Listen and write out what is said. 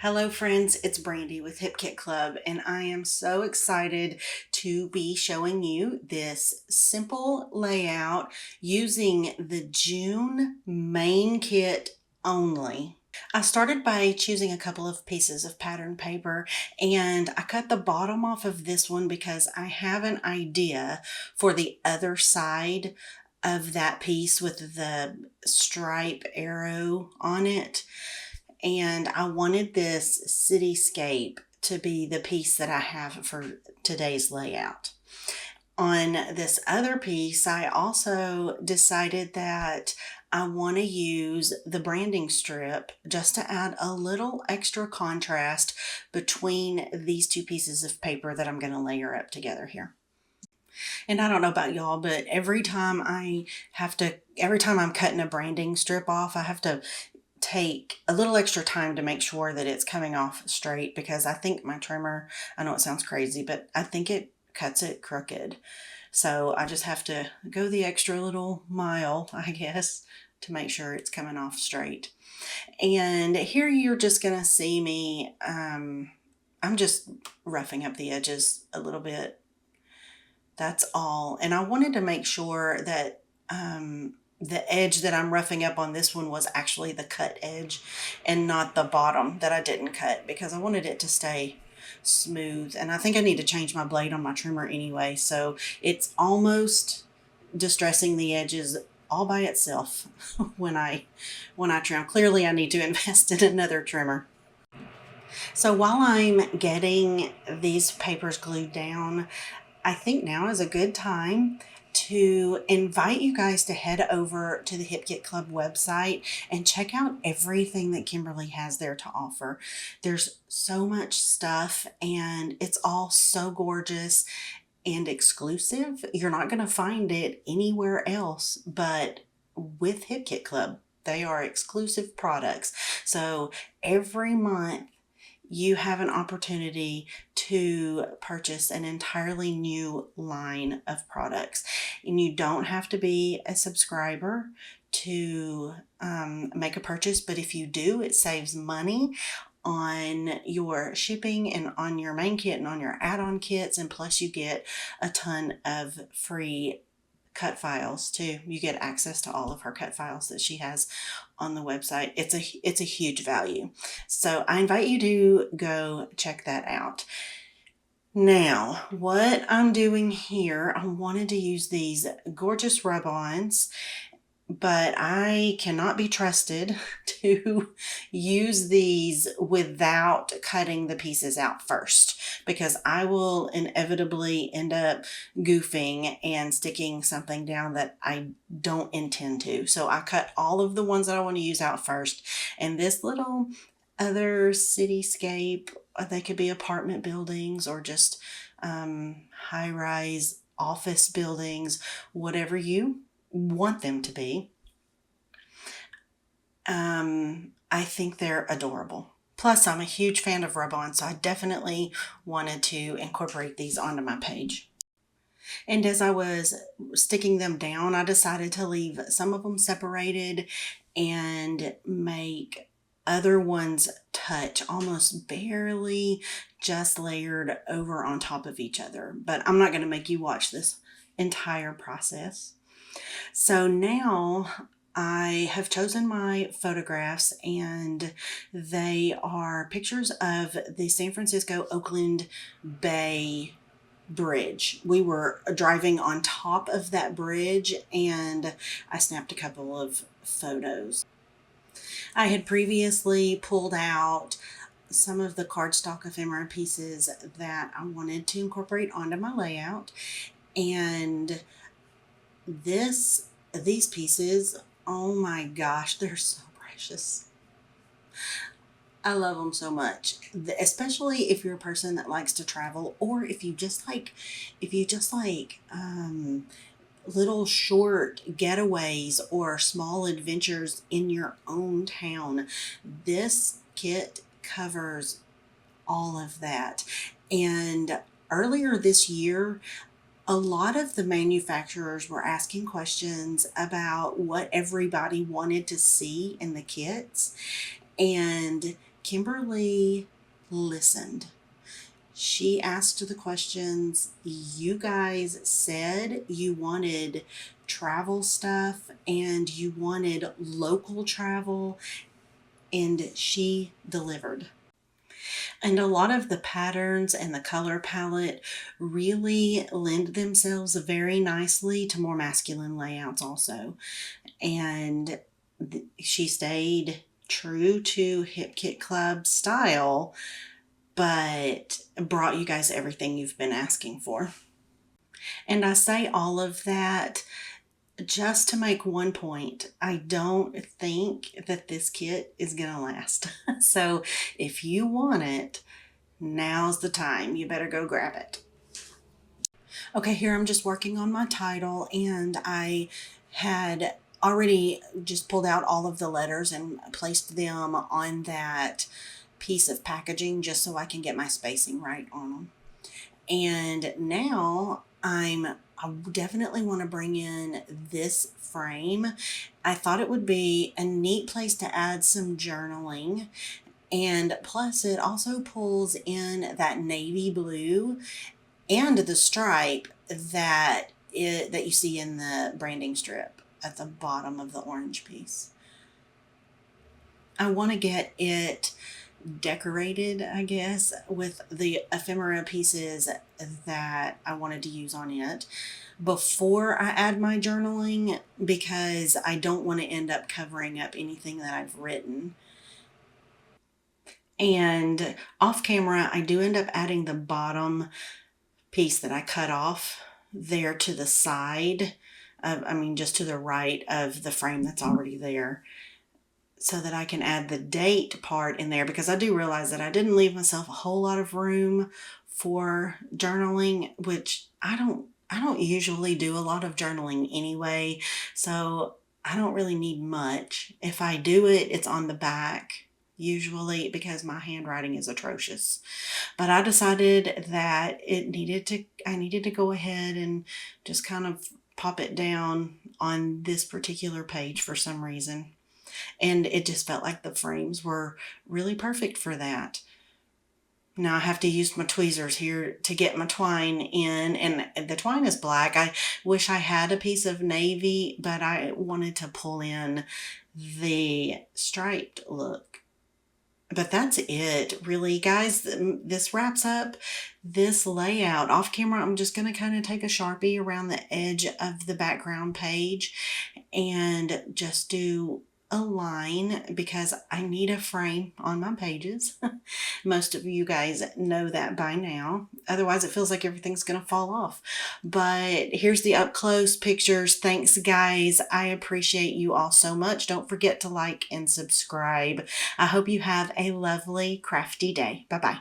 Hello friends, it's Brandy with Hip Kit Club, and I am so excited to be showing you this simple layout using the June main kit only. I started by choosing a couple of pieces of pattern paper, and I cut the bottom off of this one because I have an idea for the other side of that piece with the stripe arrow on it. And I wanted this cityscape to be the piece that I have for today's layout. On this other piece, I also decided that I want to use the branding strip just to add a little extra contrast between these two pieces of paper that I'm going to layer up together here. And I don't know about y'all, but every time I'm cutting a branding strip off, I have to take a little extra time to make sure that it's coming off straight, because I think my trimmer, I know it sounds crazy, but I think it cuts it crooked. So I just have to go the extra little mile, I guess, to make sure it's coming off straight. And here you're just gonna see me, I'm just roughing up the edges a little bit. That's all. And I wanted to make sure that the edge that I'm roughing up on this one was actually the cut edge and not the bottom that I didn't cut, because I wanted it to stay smooth. And I think I need to change my blade on my trimmer anyway, so it's almost distressing the edges all by itself when I trim. Clearly I need to invest in another trimmer. So while I'm getting these papers glued down, I think now is a good time to invite you guys to head over to the Hip Kit Club website and check out everything that Kimberly has there to offer. There's so much stuff, and it's all so gorgeous and exclusive. You're not going to find it anywhere else but with Hip Kit Club. They are exclusive products. So every month you have an opportunity to purchase an entirely new line of products. And you don't have to be a subscriber to make a purchase, but if you do, it saves money on your shipping and on your main kit and on your add-on kits, and plus you get a ton of free cut files too. You get access to all of her cut files that she has on the website. It's a huge value. So I invite you to go check that out. Now, what I'm doing here, I wanted to use these gorgeous rub-ons, but I cannot be trusted to use these without cutting the pieces out first, because I will inevitably end up goofing and sticking something down that I don't intend to. So I cut all of the ones that I want to use out first. And this little other cityscape, they could be apartment buildings or just high-rise office buildings, whatever you want them to be. I think they're adorable. Plus, I'm a huge fan of rub-on, so I definitely wanted to incorporate these onto my page. And as I was sticking them down, I decided to leave some of them separated and make other ones touch almost barely, just layered over on top of each other. But I'm not going to make you watch this entire process. So now I have chosen my photographs, and they are pictures of the San Francisco Oakland Bay Bridge. We were driving on top of that bridge, and I snapped a couple of photos. I had previously pulled out some of the cardstock ephemera pieces that I wanted to incorporate onto my layout, and these pieces, oh my gosh, they're so precious. I love them so much, especially if you're a person that likes to travel, or if you just like little short getaways or small adventures in your own town. This kit covers all of that. And earlier this year, a lot of the manufacturers were asking questions about what everybody wanted to see in the kits. And Kimberly listened. She asked the questions. You guys said you wanted travel stuff and you wanted local travel, and she delivered. And a lot of the patterns and the color palette really lend themselves very nicely to more masculine layouts also. And she stayed true to Hip Kit Club style, but brought you guys everything you've been asking for. And I say all of that just to make one point. I don't think that this kit is going to last. So if you want it, now's the time. You better go grab it. Okay, here I'm just working on my title, and I had already just pulled out all of the letters and placed them on that piece of packaging just so I can get my spacing right on them. And now I definitely want to bring in this frame. I thought it would be a neat place to add some journaling. And plus it also pulls in that navy blue and the stripe that you see in the branding strip at the bottom of the orange piece. I want to get it decorated, I guess, with the ephemera pieces that I wanted to use on it before I add my journaling, because I don't want to end up covering up anything that I've written. And off camera, I do end up adding the bottom piece that I cut off there to the side of, just to the right of the frame that's already there, so that I can add the date part in there, because I do realize that I didn't leave myself a whole lot of room for journaling, which I don't usually do a lot of journaling anyway, so I don't really need much. If I do it, it's on the back usually, because my handwriting is atrocious. But I decided that I needed to go ahead and just kind of pop it down on this particular page for some reason. And it just felt like the frames were really perfect for that. Now I have to use my tweezers here to get my twine in, and the twine is black. I wish I had a piece of navy, but I wanted to pull in the striped look. But that's it, really, guys. This wraps up this layout. Off camera, I'm just going to kind of take a Sharpie around the edge of the background page and just do a line, because I need a frame on my pages. Most of you guys know that by now. Otherwise, it feels like everything's going to fall off. But here's the up close pictures. Thanks, guys. I appreciate you all so much. Don't forget to like and subscribe. I hope you have a lovely crafty day. Bye-bye.